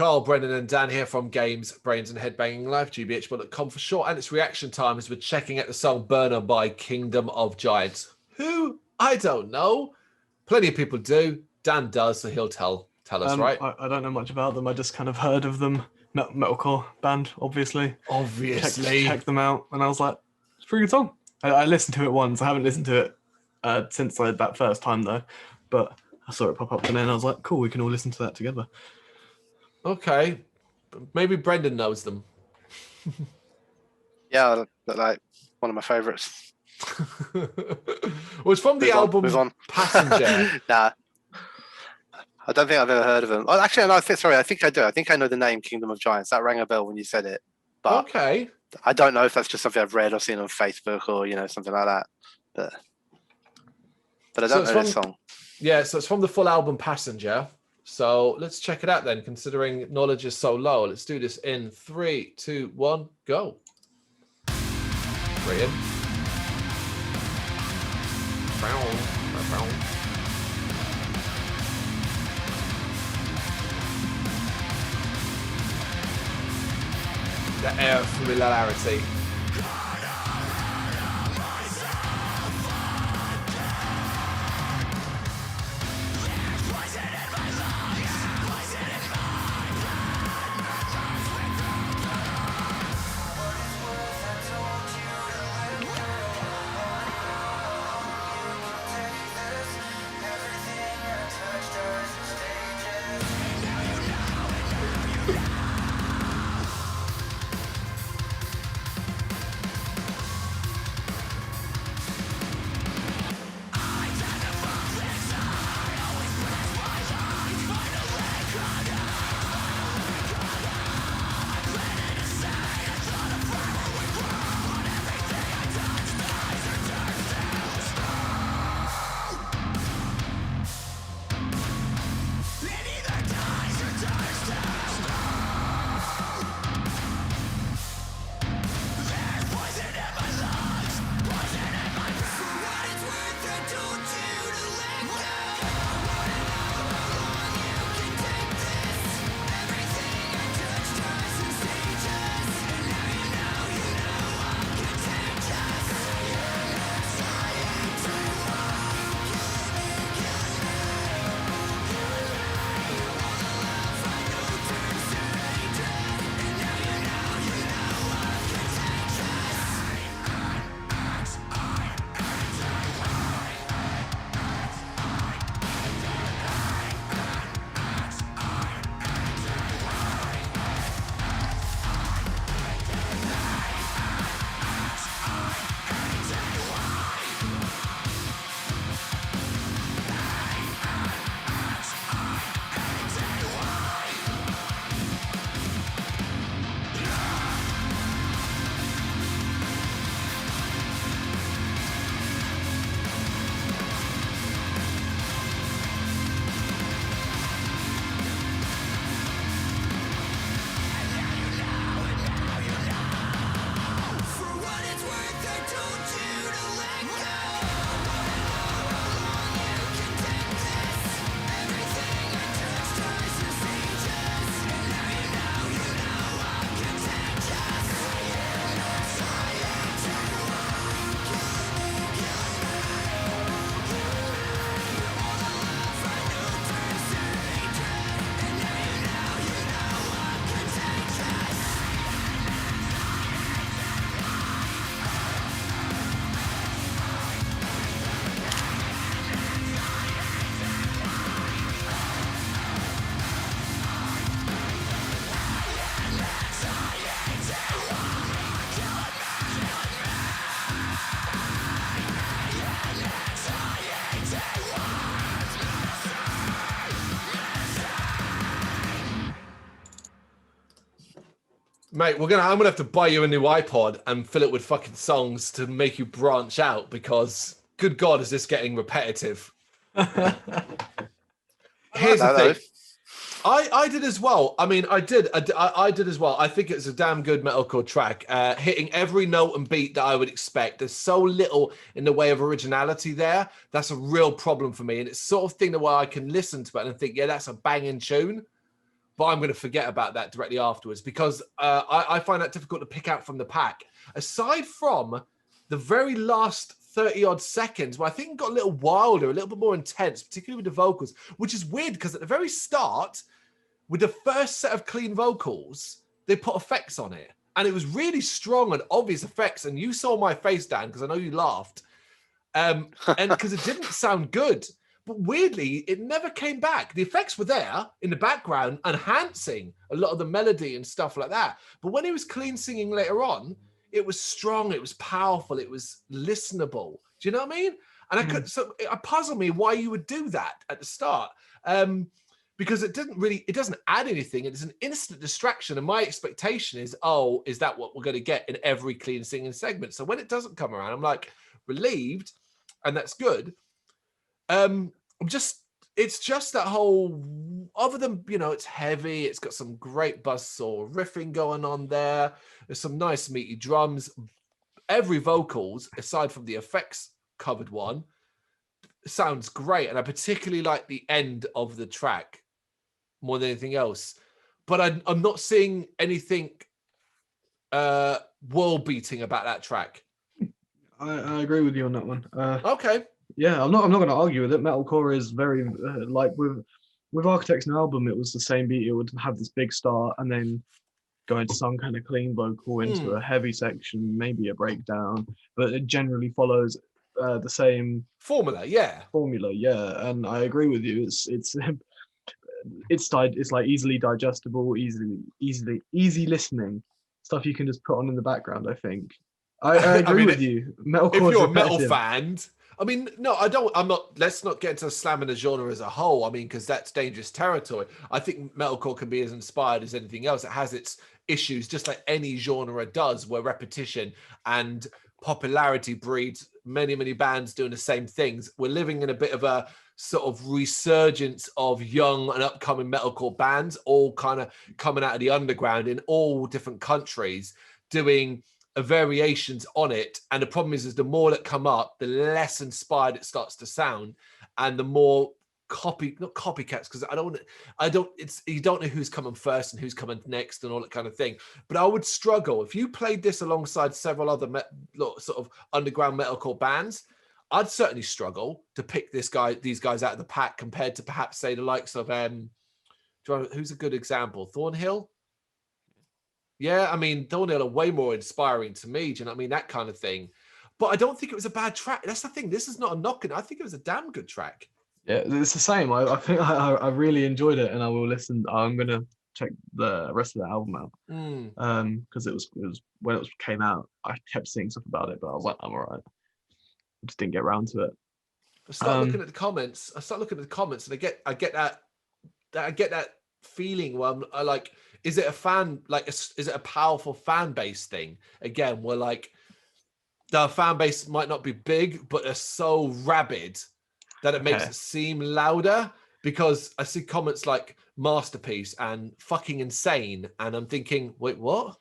Carl, Brendan and Dan here from Games, Brains and Headbanging Life, gbhblofficial.com for short, and its reaction time as we're checking out the song Burner by Kingdom of Giants. Who? I don't know. Plenty of people do. Dan does, so he'll tell us, right? I don't know much about them. I just kind of heard of them. Metalcore band, obviously. Check them out, and I was like, it's a pretty good song. I listened to it once. I haven't listened to it since that first time though, but I saw it pop up today and I was like, cool, we can all listen to that together. Okay. Maybe Brendan knows them. Yeah, like one of my favourites. Well, it's from the album Passenger. Nah. I don't think I've ever heard of them. Oh, actually, no, I think I do. I think I know the name Kingdom of Giants. That rang a bell when you said it. But okay. I don't know if that's just something I've read or seen on Facebook or, something like that. But I don't know this song. Yeah, so it's from the full album Passenger. So let's check it out then, considering knowledge is so low. Let's do this in 3, 2, 1, go. Brilliant. The air of familiarity. Mate, I'm gonna have to buy you a new iPod and fill it with fucking songs to make you branch out, because good God, is this getting repetitive? Here's the thing. I did as well. I mean, I did as well. I think it's a damn good metalcore track, hitting every note and beat that I would expect. There's so little in the way of originality there. That's a real problem for me, and it's sort of thing that where I can listen to it and think, yeah, that's a banging tune. but I'm going to forget about that directly afterwards because I find that difficult to pick out from the pack. Aside from the very last 30 odd seconds, where I think it got a little wilder, a little bit more intense, particularly with the vocals, which is weird because at the very start, with the first set of clean vocals, they put effects on it. And it was really strong and obvious effects. And you saw my face, Dan, because I know you laughed. And because it didn't sound good. But weirdly, it never came back. The effects were there in the background, enhancing a lot of the melody and stuff like that. But when he was clean singing later on, it was strong, it was powerful, it was listenable. Do you know what I mean? And it puzzled me why you would do that at the start. Because it doesn't add anything. It's an instant distraction. And my expectation is, is that what we're going to get in every clean singing segment? So when it doesn't come around, I'm like relieved, and that's good. It's just that whole, other than, it's heavy, it's got some great buzzsaw riffing going on there. There's some nice meaty drums. Every vocals, aside from the effects covered one, sounds great. And I particularly like the end of the track more than anything else. But I'm not seeing anything world beating about that track. I agree with you on that one. Okay. Yeah, I'm not going to argue with it. Metalcore is very like with Architect's new album, it was the same beat. It would have this big start and then go into some kind of clean vocal into a heavy section, maybe a breakdown, but it generally follows the same formula. Yeah, and I agree with you. It's like easily digestible, easy listening stuff you can just put on in the background. I think I agree with you. Metalcore, if you're a metal fan. I mean, no, I'm not. Let's not get into slamming the genre as a whole. I mean, because that's dangerous territory. I think metalcore can be as inspired as anything else. It has its issues, just like any genre does, where repetition and popularity breeds many, many bands doing the same things. We're living in a bit of a sort of resurgence of young and upcoming metalcore bands, all kind of coming out of the underground in all different countries, doing variations on it. And the problem is the more that come up, the less inspired it starts to sound, and the more not copycats, because you don't know who's coming first and who's coming next and all that kind of thing. But I would struggle if you played this alongside several other sort of underground metalcore bands. I'd certainly struggle to pick these guys out of the pack compared to perhaps say the likes of who's a good example? Thornhill. Yeah, I mean, Thornhill are way more inspiring to me. Do you know what I mean? That kind of thing. But I don't think it was a bad track. That's the thing. This is not a knock. I think it was a damn good track. Yeah, it's the same. I think I really enjoyed it, and I will listen. I'm gonna check the rest of the album out. Because it was when it came out, I kept seeing stuff about it, but I was like, I'm alright. I just didn't get around to it. I start looking at the comments, and I get that feeling where I like, is it a fan, like, is it a powerful fan base thing again, where like the fan base might not be big, but they're so rabid that it makes it seem louder? Because I see comments like masterpiece and fucking insane, and I'm thinking, wait, what?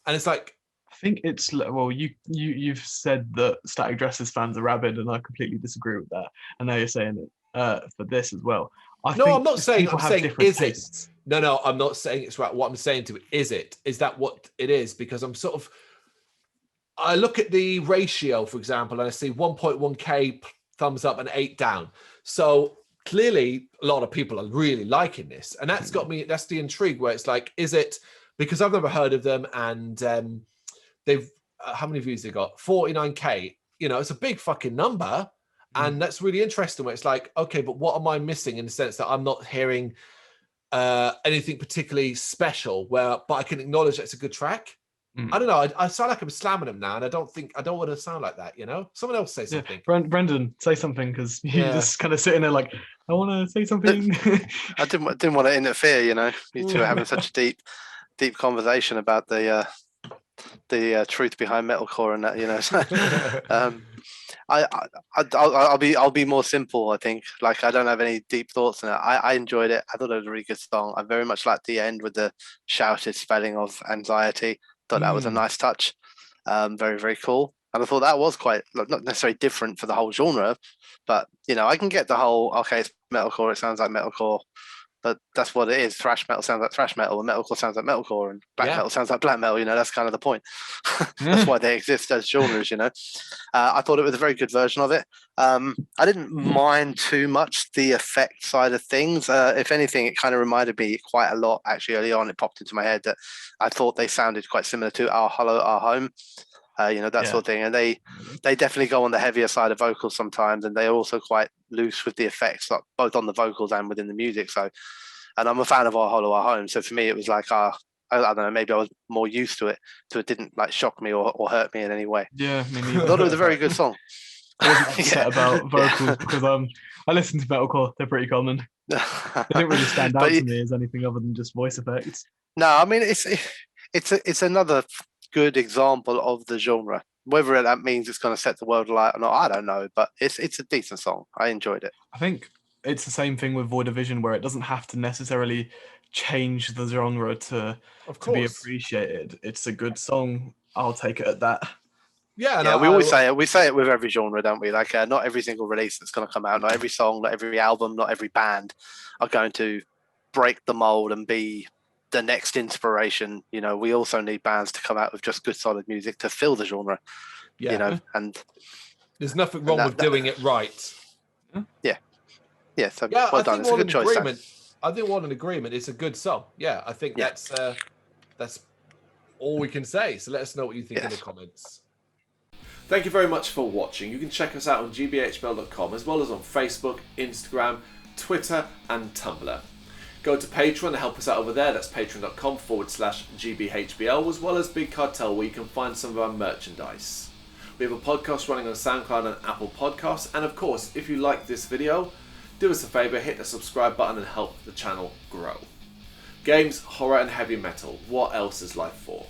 And it's like, I think it's, well, you've said that Static Dresses fans are rabid, and I completely disagree with that. And now you're saying it for this as well. I'm not saying. I'm saying is tastes. It? No, I'm not saying it's right. What I'm saying to it is that what it is? Because I look at the ratio, for example, and I see 1.1K thumbs up and 8 down. So clearly, a lot of people are really liking this, and that's got me. That's the intrigue where it's like, is it? Because I've never heard of them, and they've how many views they got? 49K. It's a big fucking number. And that's really interesting where it's like, okay, but what am I missing in the sense that I'm not hearing anything particularly special but I can acknowledge that it's a good track. I don't know. I sound like I'm slamming them now, and I don't want to sound like that, Someone else say something. Yeah. Brendan, say something, because you're just kind of sitting there like, I want to say something. I didn't want to interfere, You two are having such a deep conversation about the truth behind metalcore and that, I'll be more simple. I think, like, I don't have any deep thoughts on it. I enjoyed it. I thought it was a really good song. I very much liked the end with the shouted spelling of anxiety. Thought that was a nice touch. Very, very cool. And I thought that was quite, not necessarily different for the whole genre, but I can get the whole, okay, it's metalcore, it sounds like metalcore, but that's what it is. Thrash metal sounds like thrash metal, and metalcore sounds like metalcore, and black metal sounds like black metal. That's kind of the point. That's why they exist as genres. I thought it was a very good version of it. I didn't mind too much the effect side of things. If anything, it kind of reminded me quite a lot. Actually, early on, it popped into my head that I thought they sounded quite similar to Our Hollow, Our Home. That sort of thing. And they definitely go on the heavier side of vocals sometimes, and they're also quite loose with the effects, like both on the vocals and within the music. So, and I'm a fan of Our Hollow, Our Home. So for me, it was like, I don't know, maybe I was more used to it, so it didn't like shock me or hurt me in any way. Yeah, me neither. I thought it was a very good song. I wasn't upset about vocals because I listen to metalcore. They're pretty common. They didn't really stand out to me as anything other than just voice effects. No, I mean it's another good example of the genre. Whether that means it's going to set the world alight or not, I don't know. But it's a decent song. I enjoyed it. I think it's the same thing with Void Division, where it doesn't have to necessarily change the genre to be appreciated. It's a good song. I'll take it at that. Yeah, we always say it. We say it with every genre, don't we? Like, not every single release that's going to come out, not every song, not every album, not every band are going to break the mold and be the next inspiration. We also need bands to come out with just good, solid music to fill the genre. And there's nothing wrong with doing it right. Yeah. So well done. It's a good choice. I think we're all in agreement. It's a good song. Yeah, I think that's all we can say. So let us know what you think in the comments. Thank you very much for watching. You can check us out on gbhbl.com as well as on Facebook, Instagram, Twitter and Tumblr. Go to Patreon to help us out over there. That's patreon.com/gbhbl, as well as Big Cartel, where you can find some of our merchandise. We have a podcast running on SoundCloud and Apple Podcasts. And of course, if you like this video, do us a favour, hit the subscribe button and help the channel grow. Games, horror and heavy metal. What else is life for?